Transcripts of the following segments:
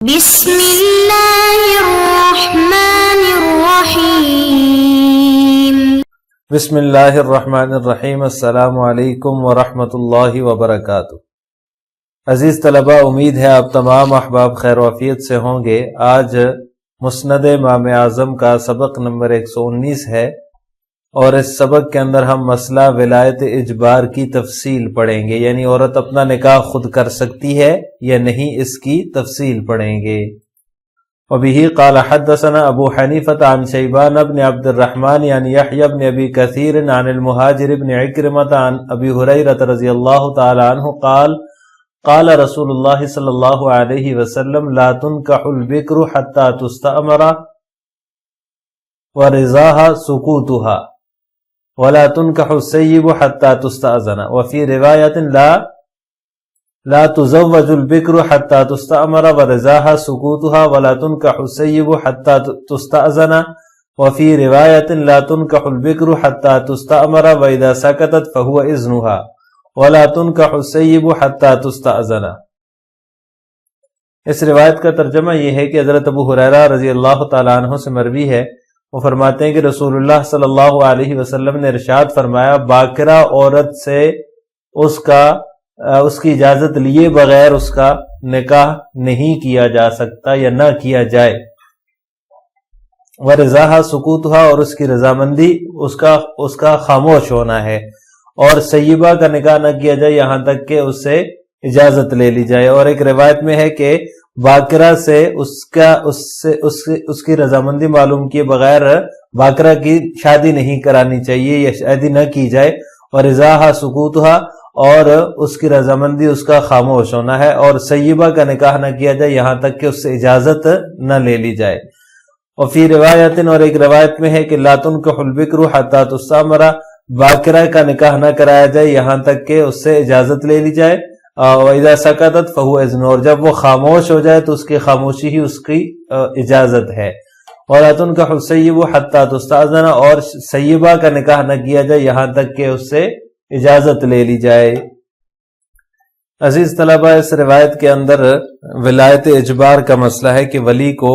بسم اللہ الرحمن الرحیم۔ بسم اللہ الرحمن الرحیم۔ السلام علیکم ورحمۃ اللہ وبرکاتہ۔ عزیز طلبہ، امید ہے آپ تمام احباب خیر و عافیت سے ہوں گے۔ آج مسند امام اعظم کا سبق نمبر 119 ہے اور اس سبق کے اندر ہم مسئلہ ولایت اجبار کی تفصیل پڑھیں گے، یعنی عورت اپنا نکاح خود کر سکتی ہے یا نہیں، اس کی تفصیل پڑھیں گے۔ وبه قال حدثنا ابو حنیفة عن شیبان بن عبد الرحمن عن یحیی بن ابی کثیر عن المہاجر بن عکرمۃ عن ابی ہریرہ رضی اللہ تعالی عنہ قال قال رسول اللہ صلی اللہ علیہ وسلم لا تنکح البکر حتى تستأمر ورضاها سکوتها ولا تنکح السیب حتى تستأذن وفي روایت لا تزوج البکر حتى تستأمر ورضاها سکوتها ولا تنکح السیب حتى تستأذن وفي روایت لا تنکح البکر حتى تستأمر واذا سکتت فهو اذنها ولا تنکح السیب حتى تستأذن۔ اس روایت کا ترجمہ یہ ہے کہ حضرت ابو ہریرہ رضی اللہ تعالی عنہ سے مروی ہے، وہ فرماتے ہیں کہ رسول اللہ صلی اللہ علیہ وسلم نے ارشاد فرمایا، باکرہ عورت سے اس کی اجازت لیے بغیر اس کا نکاح نہیں کیا جا سکتا یا نہ کیا جائے۔ ورضاها سکوتها، اور اس کی رضامندی اس کا خاموش ہونا ہے، اور سیبہ کا نکاح نہ کیا جائے یہاں تک کہ اس سے اجازت لے لی جائے۔ اور ایک روایت میں ہے کہ باکرہ سے اس کی رضامندی معلوم کیے بغیر باکرہ کی شادی نہیں کرانی چاہیے یا شادی نہ کی جائے۔ ورضاها سکوتها، اور اس کی رضامندی اس کا خاموش ہونا ہے، اور سیبہ کا نکاح نہ کیا جائے یہاں تک کہ اس سے اجازت نہ لے لی جائے۔ اور فی روایت، اور ایک روایت میں ہے کہ لا تنکح البکر حتی تستأمر، باکرہ کا نکاح نہ کرایا جائے یہاں تک کہ اس سے اجازت لے لی جائے۔ وَإِذَا سَكَتَتْ فَهُوَ إِذْنُ، اور جب وہ خاموش ہو جائے تو اس کی خاموشی ہی اس کی اجازت ہے۔ وَلَا تُنْكَحُ السَّيِّبُ حَتَّى تُسْتَأْذَنَ، اور سیبہ کا نکاح نہ کیا جائے یہاں تک کہ اس سے اجازت لے لی جائے۔ عزیز طلبہ، اس روایت کے اندر ولایت اجبار کا مسئلہ ہے کہ ولی کو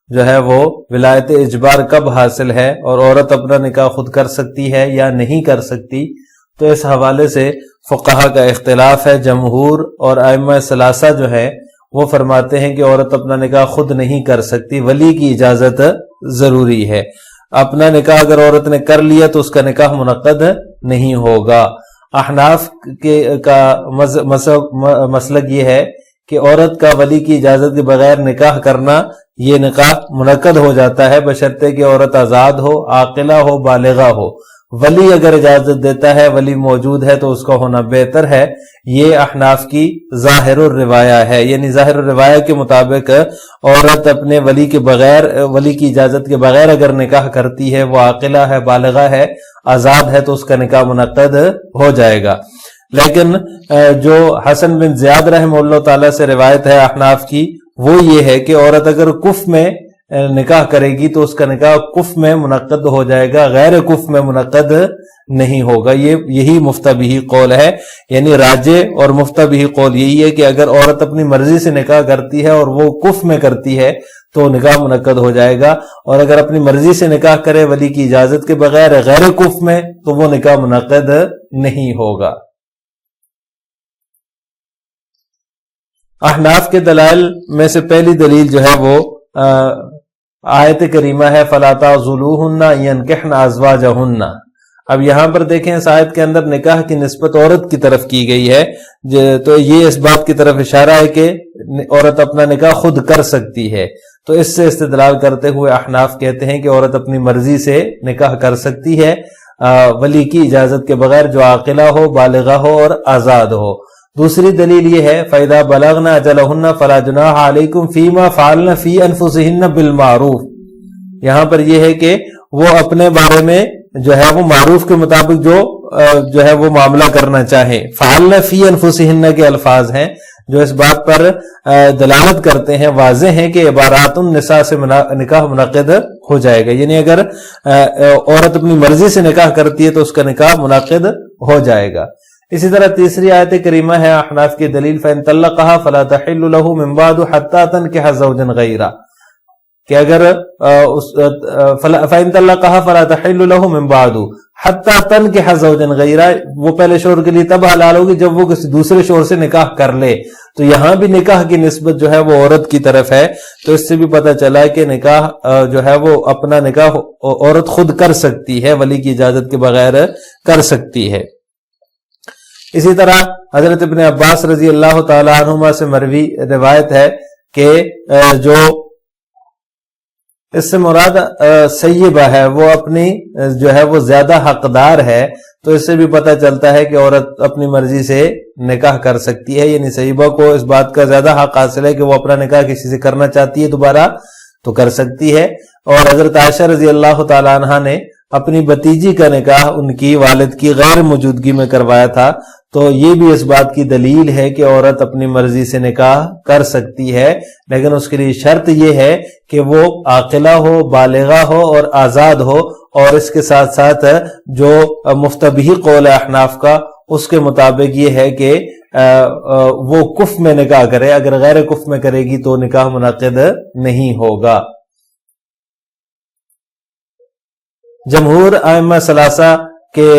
جو ہے وہ ولایت اجبار کب حاصل ہے، اور عورت اپنا نکاح خود کر سکتی ہے یا نہیں کر سکتی۔ تو اس حوالے سے فقہا کا اختلاف ہے۔ جمہور اور ائمہ ثلاثہ جو ہے وہ فرماتے ہیں کہ عورت اپنا نکاح خود نہیں کر سکتی، ولی کی اجازت ضروری ہے۔ اپنا نکاح اگر عورت نے کر لیا تو اس کا نکاح منعقد نہیں ہوگا۔ احناف کا مسلک یہ ہے کہ عورت کا ولی کی اجازت کے بغیر نکاح کرنا، یہ نکاح منعقد ہو جاتا ہے بشرطے کہ عورت آزاد ہو، عاقلہ ہو، بالغہ ہو۔ ولی اگر اجازت دیتا ہے، ولی موجود ہے تو اس کا ہونا بہتر ہے۔ یہ احناف کی ظاہر الروایہ ہے، یعنی ظاہر الروایہ کے مطابق عورت اپنے ولی کے بغیر، ولی کی اجازت کے بغیر اگر نکاح کرتی ہے، وہ عاقلہ ہے، بالغہ ہے، آزاد ہے، تو اس کا نکاح منعقد ہو جائے گا۔ لیکن جو حسن بن زیاد رحمہ اللہ تعالی سے روایت ہے احناف کی، وہ یہ ہے کہ عورت اگر کف میں نکاح کرے گی تو اس کا نکاح کف میں منعقد ہو جائے گا، غیر کف میں منعقد نہیں ہوگا۔ یہی مفتہ بہ قول ہے، یعنی راجح اور مفتہ بہ قول یہی ہے کہ اگر عورت اپنی مرضی سے نکاح کرتی ہے اور وہ کف میں کرتی ہے تو نکاح منعقد ہو جائے گا، اور اگر اپنی مرضی سے نکاح کرے ولی کی اجازت کے بغیر غیر کف میں تو وہ نکاح منعقد نہیں ہوگا۔ احناف کے دلائل میں سے پہلی دلیل جو ہے وہ آیت کریمہ ہے فَلَا تَعْضُلُوهُنَّ يَنْكِحْنَ أَزْوَاجَهُنَّ۔ اب یہاں پر دیکھیں اس آیت کے اندر نکاح کی نسبت عورت کی طرف کی گئی ہے، تو یہ اس بات کی طرف اشارہ ہے کہ عورت اپنا نکاح خود کر سکتی ہے۔ تو اس سے استدلال کرتے ہوئے احناف کہتے ہیں کہ عورت اپنی مرضی سے نکاح کر سکتی ہے ولی کی اجازت کے بغیر، جو عاقلہ ہو، بالغہ ہو اور آزاد ہو۔ دوسری دلیل یہ ہے فَإِذَا بَلَغْنَ أَجَلَهُنَّ فَلَا جُنَاحَ عَلَيْكُمْ فِي مَا فَعَلْنَ فِي أَنفُسِهِنَّ بِالْمَعْرُوفِ۔ یہاں پر یہ ہے کہ وہ اپنے بارے میں جو ہے وہ معروف کے مطابق جو ہے وہ معاملہ کرنا چاہیں۔ فَعَلْنَ فِي أَنفُسِهِنَّ کے الفاظ ہیں جو اس بات پر دلالت کرتے ہیں، واضح ہیں کہ عبارات النساء سے نکاح منعقد ہو جائے گا، یعنی اگر عورت اپنی مرضی سے نکاح کرتی ہے تو اس کا نکاح منعقد ہو جائے گا۔ اسی طرح تیسری آیت کریمہ ہے احناف کی دلیل فَإِن طَلَّقَهَا فَلَا تَحِلُّ لَهُ مِن بَعْدُ حَتَّى تَنكِحَ زَوْجًا غَيْرَهُ، کہ اگر فَإِن طَلَّقَهَا فَلَا تَحِلُّ لَهُ مِن بَعْدُ حَتَّى تَنكِحَ زَوْجًا غَيْرَهُ، وہ پہلے شوہر کے لیے تب حلال ہوگی جب وہ کسی دوسرے شوہر سے نکاح کر لے. تو یہاں بھی نکاح کی نسبت جو ہے وہ عورت کی طرف ہے. تو اس سے بھی پتہ چلا کہ نکاح جو ہے وہ اپنا نکاح عورت خود کر سکتی ہے، ولی کی اجازت کے بغیر کر سکتی ہے. اسی طرح حضرت ابن عباس رضی اللہ تعالی عنہما سے مروی روایت ہے کہ جو اس سے مراد سیبہ ہے وہ اپنی جو ہے وہ زیادہ حقدار ہے. تو اس سے بھی پتہ چلتا ہے کہ عورت اپنی مرضی سے نکاح کر سکتی ہے، یعنی سیبہ کو اس بات کا زیادہ حق حاصل ہے کہ وہ اپنا نکاح کسی سے کرنا چاہتی ہے دوبارہ تو کر سکتی ہے. اور حضرت عائشہ رضی اللہ تعالی عنہا نے اپنی بھتیجی کا نکاح ان کی والد کی غیر موجودگی میں کروایا تھا. تو یہ بھی اس بات کی دلیل ہے کہ عورت اپنی مرضی سے نکاح کر سکتی ہے، لیکن اس کے لیے شرط یہ ہے کہ وہ عاقلہ ہو، بالغہ ہو اور آزاد ہو. اور اس کے ساتھ ساتھ جو مفتبی قول احناف کا اس کے مطابق یہ ہے کہ وہ کف میں نکاح کرے، اگر غیر کف میں کرے گی تو نکاح منعقد نہیں ہوگا. جمہور ائمہ ثلاثہ کے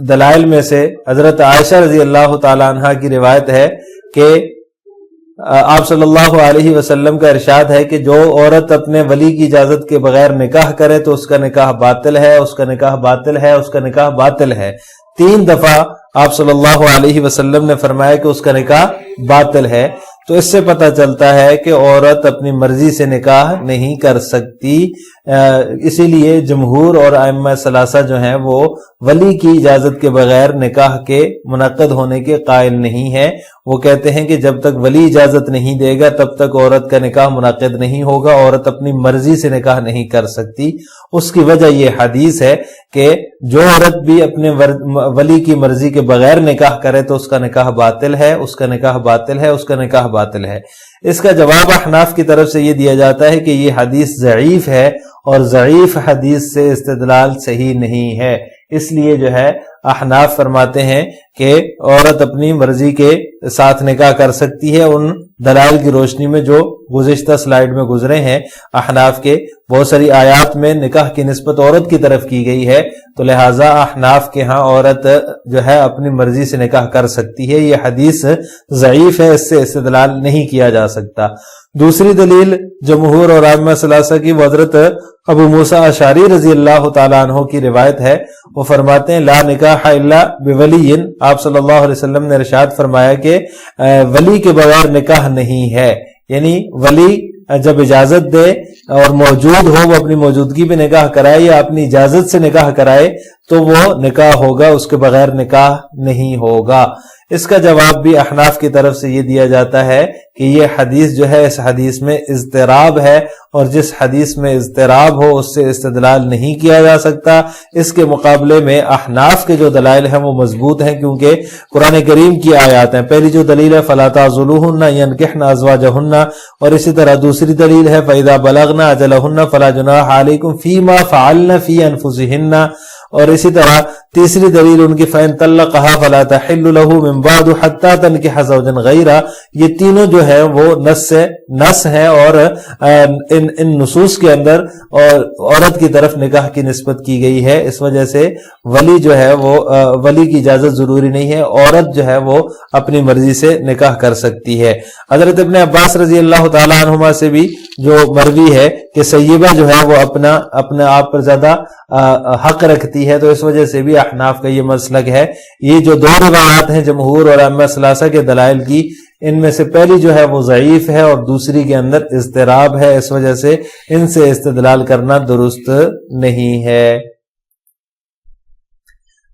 دلائل میں سے حضرت عائشہ رضی اللہ تعالی عنہا کی روایت ہے کہ آپ صلی اللہ علیہ وسلم کا ارشاد ہے کہ جو عورت اپنے ولی کی اجازت کے بغیر نکاح کرے تو اس کا نکاح باطل ہے، اس کا نکاح باطل ہے، اس کا نکاح باطل ہے. 3 دفعہ آپ صلی اللہ علیہ وسلم نے فرمایا کہ اس کا نکاح باطل ہے. تو اس سے پتہ چلتا ہے کہ عورت اپنی مرضی سے نکاح نہیں کر سکتی. اسی لیے جمہور اور ائمہ ثلاثہ جو ہیں وہ ولی کی اجازت کے بغیر نکاح کے منعقد ہونے کے قائل نہیں ہیں. وہ کہتے ہیں کہ جب تک ولی اجازت نہیں دے گا تب تک عورت کا نکاح منعقد نہیں ہوگا، عورت اپنی مرضی سے نکاح نہیں کر سکتی. اس کی وجہ یہ حدیث ہے کہ جو عورت بھی اپنے ولی کی مرضی کے بغیر نکاح کرے تو اس کا نکاح باطل ہے، اس کا نکاح باطل ہے، اس کا نکاح باطل ہے. اس کا جواب احناف کی طرف سے یہ دیا جاتا ہے کہ یہ حدیث ضعیف ہے اور ضعیف حدیث سے استدلال صحیح نہیں ہے. اس لیے جو ہے احناف فرماتے ہیں کہ عورت اپنی مرضی کے ساتھ نکاح کر سکتی ہے. ان دلائل کی روشنی میں جو گزشتہ سلائیڈ میں گزرے ہیں احناف کے، بہت ساری آیات میں نکاح کی نسبت عورت کی طرف کی گئی ہے. تو لہٰذا احناف کے ہاں عورت جو ہے اپنی مرضی سے نکاح کر سکتی ہے. یہ حدیث ضعیف ہے، اس سے استدلال نہیں کیا جا سکتا. دوسری دلیل جمہور اور ائمہ ثلاثہ کی وہ حضرت ابو موسیٰ اشعری رضی اللہ تعالیٰ عنہ کی روایت ہے. وہ فرماتے ہیں لا نکاح الا بولی. آپ صلی اللہ علیہ وسلم نے ارشاد فرمایا کہ ولی کے بغیر نکاح نہیں ہے، یعنی ولی جب اجازت دے اور موجود ہو، وہ اپنی موجودگی میں نکاح کرائے یا اپنی اجازت سے نکاح کرائے تو وہ نکاح ہوگا، اس کے بغیر نکاح نہیں ہوگا. اس کا جواب بھی احناف کی طرف سے یہ دیا جاتا ہے کہ یہ حدیث جو ہے اس حدیث میں اضطراب ہے، اور جس حدیث میں اضطراب ہو اس سے استدلال نہیں کیا جا سکتا. اس کے مقابلے میں احناف کے جو دلائل ہیں وہ مضبوط ہیں، کیونکہ قرآن کریم کی آیات ہیں. پہلی جو دلیل ہے فَلَا تَعْضُلُوهُنَّ يَنْكِحْنَ أَزْوَاجَهُنَّ، اور اسی طرح دوسری دلیل ہے فَإِذَا بَلَغْنَ أَجَلَهُنَّ فَلَا جُنَاحَ عَلَيْكُمْ فِي مَا فَعَلْنَ فِي أَنفُسِهِنَّ، اور اسی طرح تیسری دلیل ان کی فَإِن طَلَّقَهَا فَلَا تَحِلُّ لَهُ مِن بَعْدُ حَتَّى تَنكِحَ زَوْجًا غَيْرَهُ. یہ تینوں جو ہے وہ نص ہے، اور ان نصوص کے اندر اور عورت کی طرف نکاح کی نسبت کی گئی ہے. اس وجہ سے ولی جو ہے وہ ولی کی اجازت ضروری نہیں ہے، عورت جو ہے وہ اپنی مرضی سے نکاح کر سکتی ہے. حضرت ابن عباس رضی اللہ تعالی عنہما سے بھی جو مروی ہے کہ سیبہ جو ہے وہ اپنے آپ پر زیادہ حق رکھتی ہے. تو اس وجہ سے بھی احناف کا یہ مسلک ہے. یہ جو 2 روایات ہیں جمہور اور ائمہ ثلاثہ کے دلائل کی، ان میں سے پہلی جو ہے وہ ضعیف ہے اور دوسری کے اندر اضطراب ہے. اس وجہ سے ان سے استدلال کرنا درست نہیں ہے.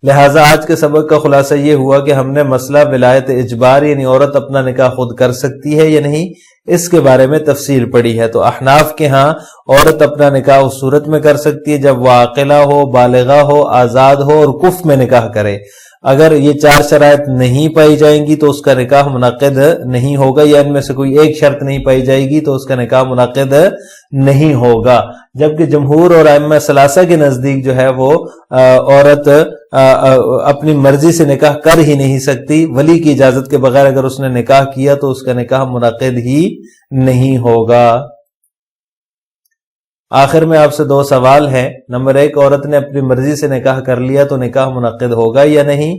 لہٰذا آج کے سبق کا خلاصہ یہ ہوا کہ ہم نے مسئلہ ولایت اجبار یعنی عورت اپنا نکاح خود کر سکتی ہے یا نہیں، اس کے بارے میں تفصیل پڑھی ہے. تو احناف کے ہاں عورت اپنا نکاح اس صورت میں کر سکتی ہے جب وہ عاقلہ ہو، بالغہ ہو، آزاد ہو اور کف میں نکاح کرے. اگر یہ 4 شرائط نہیں پائی جائیں گی تو اس کا نکاح منعقد نہیں ہوگا، یا ان میں سے کوئی ایک شرط نہیں پائی جائے گی تو اس کا نکاح منعقد نہیں ہوگا۔ جبکہ جمہور اور ائمہ ثلاثہ کے نزدیک جو ہے وہ عورت اپنی مرضی سے نکاح کر ہی نہیں سکتی، ولی کی اجازت کے بغیر اگر اس نے نکاح کیا تو اس کا نکاح منعقد ہی نہیں ہوگا۔ آخر میں آپ سے 2 سوال ہیں۔ نمبر 1، عورت نے اپنی مرضی سے نکاح کر لیا تو نکاح منعقد ہوگا یا نہیں؟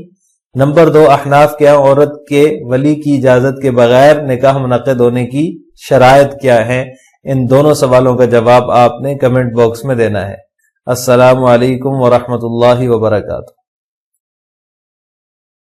نمبر 2، احناف کیا عورت کے ولی کی اجازت کے بغیر نکاح منعقد ہونے کی شرائط کیا ہیں؟ ان دونوں سوالوں کا جواب آپ نے کمنٹ باکس میں دینا ہے۔ السلام علیکم ورحمۃ اللہ وبرکاتہ۔